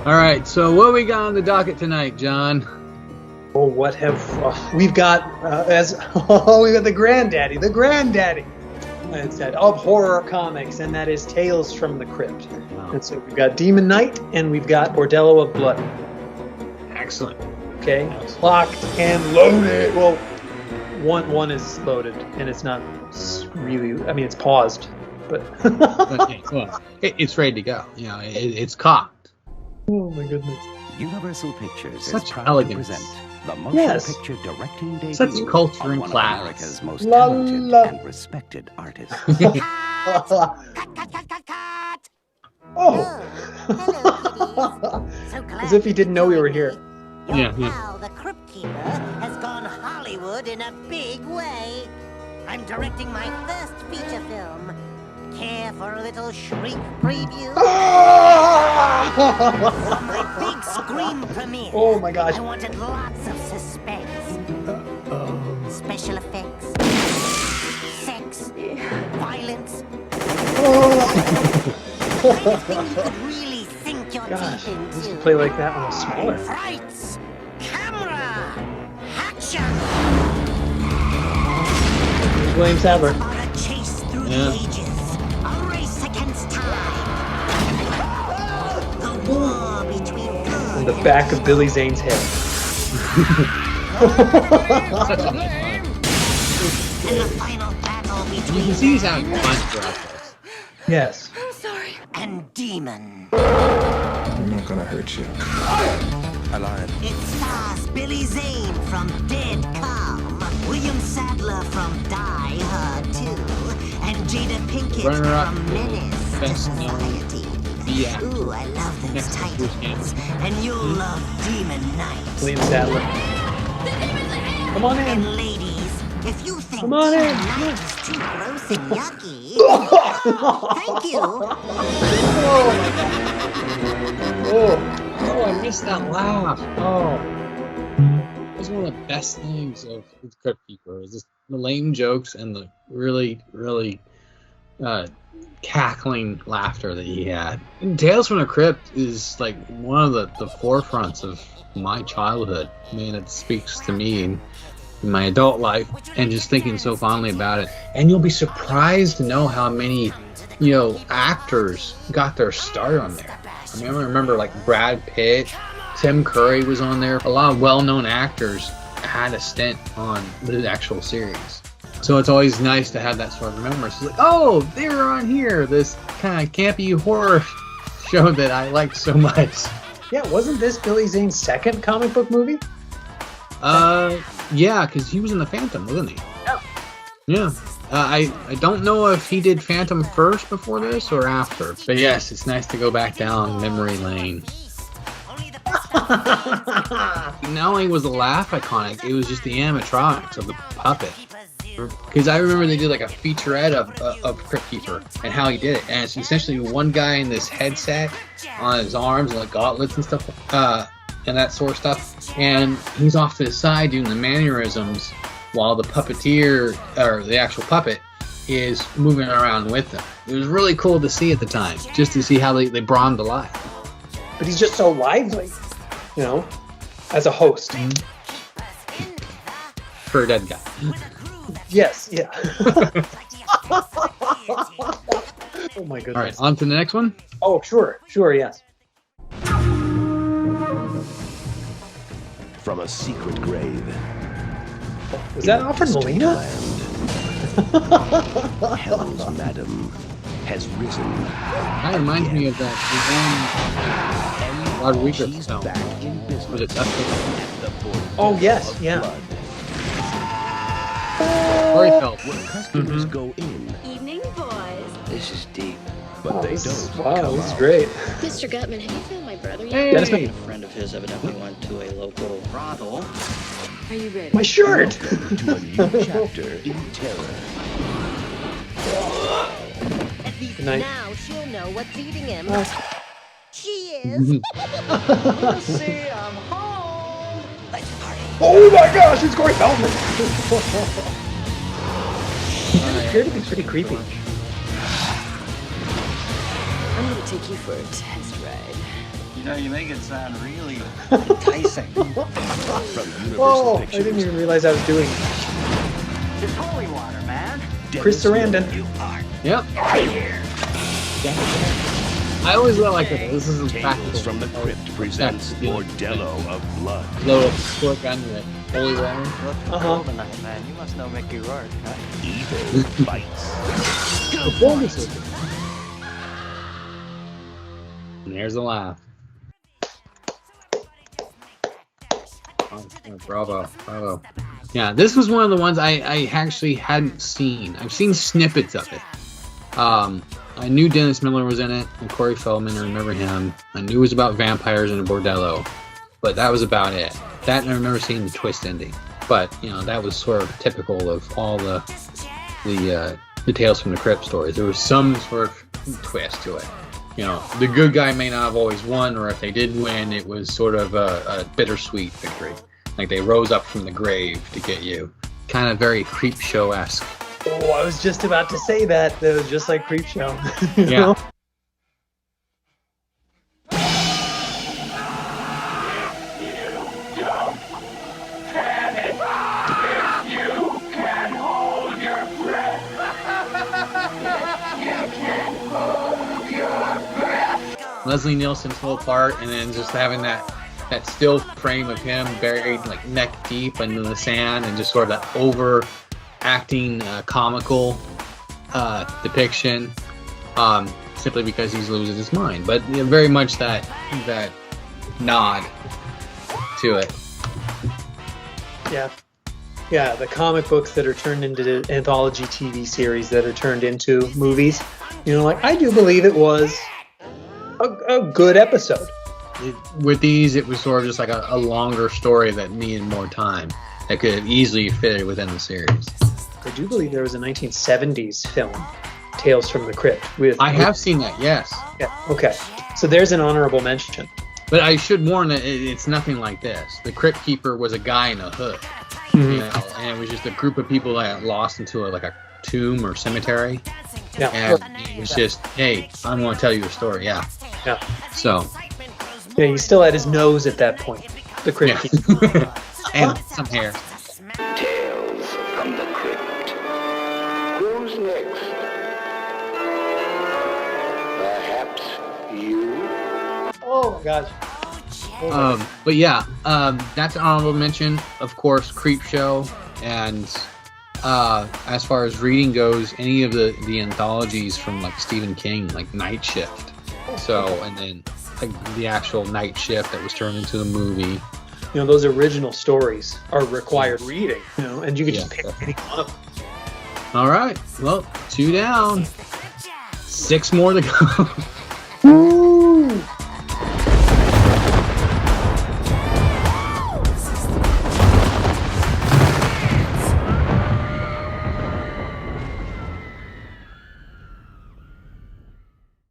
All right, so what we got on the docket tonight, John? Oh, what have we've got? We got the granddaddy of horror comics, and that is Tales from the Crypt. Wow. And so we've got Demon Knight, and we've got Bordello of Blood. Excellent. Okay, locked and loaded. Well, one is loaded, and it's not really. I mean, it's paused, but Okay, well, it's ready to go. You know, it's cocked. Oh my goodness! Universal Pictures Such is proud elegance. to present the motion picture directing debut Such culture of and one class. of America's most La, talented la. and respected artists. Oh, Hello, kiddies. So glad as if he didn't know we were here. Your Yeah, yeah. pal, the Crypt Keeper, has gone Hollywood in a big way. I'm directing my first feature film. Care for a little shriek preview? My big screen premiere. Oh my gosh! I wanted lots of suspense. Special effects. Sex. Violence. Anything you could really sink your Gosh, teeth I used to into. play like that when I was smaller. Frights. Camera. Action. William Sadler. About a chase through Yeah. the ages. A race against time. The war between good The back of Billy Zane's head. Such a nice one. and the final battle You between can see he's having fun throughout this. Yes. and demon. I'm not gonna hurt you. I lied. It stars Billy Zane from Dead Calm, William Sadler from Die Hard 2, and Jada Pinkett Runner-up, from Menace to best known Society. BF. Ooh, I love those Next to titles. Bruce And you'll love Demon Knight. William Sadler. Come on in. And ladies, if you think Come on in. Demon Knight is too gross and yucky, thank you. Oh, I missed that laugh. Oh. It was one of the best things of the Crypt Keeper. Was just the lame jokes and the really, really cackling laughter that he had. And Tales from the Crypt is like one of the forefronts of my childhood. I mean, it speaks to me in my adult life, and just thinking so fondly about it. And you'll be surprised to know how many, actors got their start on there. I mean, I remember like Brad Pitt, Tim Curry was on there. A lot of well-known actors had a stint on the actual series. So it's always nice to have that sort of remembrance. It's like, oh, they were on here. This kind of campy horror show that I liked so much. Yeah, wasn't this Billy Zane's second comic book movie? Yeah, because he was in the Phantom, wasn't he? Yeah. I don't know if he did Phantom first before this or after. But yes, it's nice to go back down memory lane. Not only was the laugh iconic, it was just the animatronics of the puppet. Because I remember they did like a featurette of Crypt Keeper and how he did it. And it's essentially one guy in this headset on his arms and like gauntlets and stuff, and that sort of stuff. And he's off to the side doing the mannerisms while the puppeteer, or the actual puppet, is moving around with them. It was really cool to see at the time, just to see how they brought him to life. But he's just so lively, as a host. For a dead guy. Yes, yeah. Oh my goodness. All right, on to the next one. Oh, sure, yes. From a secret grave. Was that Alfred Molina? Hell's Madam has risen. That reminds me of that Rodriguez She's film. back in business. Was it Dustin? The Bordello Oh, yes, of yeah. Blood, Storyfeld. where customers go in, Evening, boys. This is deep. but they This is- don't wow, come this is out. great. Mr. Gutman, have you found my brother yet? Hey. Dennis A McKee. friend of his evidently went to a local brothel. Are you ready? My shirt! Welcome to a new chapter in terror. At least night. now she'll know what's eating him. She is. See, I'm home. Let's party. Oh my gosh, it's Corey Feldman! He did appear to be pretty creepy. I'm gonna take you for a test ride. No, you make it sound really enticing. From Universal Whoa! I Pictures. didn't even realize I was doing It's holy water, man. Chris Sarandon. Yep. I always felt like this is Tales practical. from the Crypt presents Bordello of Blood. Blow up a squirt gun with holy water. Looking cool tonight, man. You must know Mickey Rourke, huh? Evil bites. And there's a laugh. Oh, bravo, bravo. Yeah, this was one of the ones I actually hadn't seen. I've seen snippets of it. I knew Dennis Miller was in it, and Corey Feldman, I remember him. I knew it was about vampires in a bordello, but that was about it. That, and I remember seeing the twist ending. But, you know, that was sort of typical of all the Tales from the Crypt stories. There was some sort of twist to it. You know, the good guy may not have always won, or if they did win, it was sort of a bittersweet victory. Like they rose up from the grave to get you. Kind of very Creep Show-esque. Oh, I was just about to say that. That was just like Creepshow. You Yeah. know? Leslie Nielsen's whole part, and then just having that still frame of him buried like neck deep into the sand, and just sort of that overacting comical depiction, simply because he's losing his mind. But you know, very much that nod to it. Yeah. Yeah, the comic books that are turned into anthology TV series that are turned into movies. You know, like, I do believe it was a good episode. With these, it was sort of just like a longer story that needed more time. That could have easily fitted within the series. I do believe there was a 1970s film, Tales from the Crypt. I have seen that, yes. Yeah, okay. So there's an honorable mention. But I should warn that it's nothing like this. The Crypt Keeper was a guy in a hood, you know, and it was just a group of people that got lost into a tomb or cemetery. Yeah. And it was just, hey, I'm going to tell you a story. Yeah. Yeah. So, Yeah, he still had his nose at that point. The Crypt Keeper. yeah. And some hair. Tales from the Crypt. Who's next? Perhaps you? Oh my gosh. But yeah, that's an honorable mention. Of course, Creep Show. And as far as reading goes, any of the anthologies from like Stephen King, like Night Shift. So, and then like the actual Night Shift that was turned into a movie. You know, those original stories are required reading, you know, and you could just Yeah, pick any one of them. All right. Well, 2 down. 6 more to go.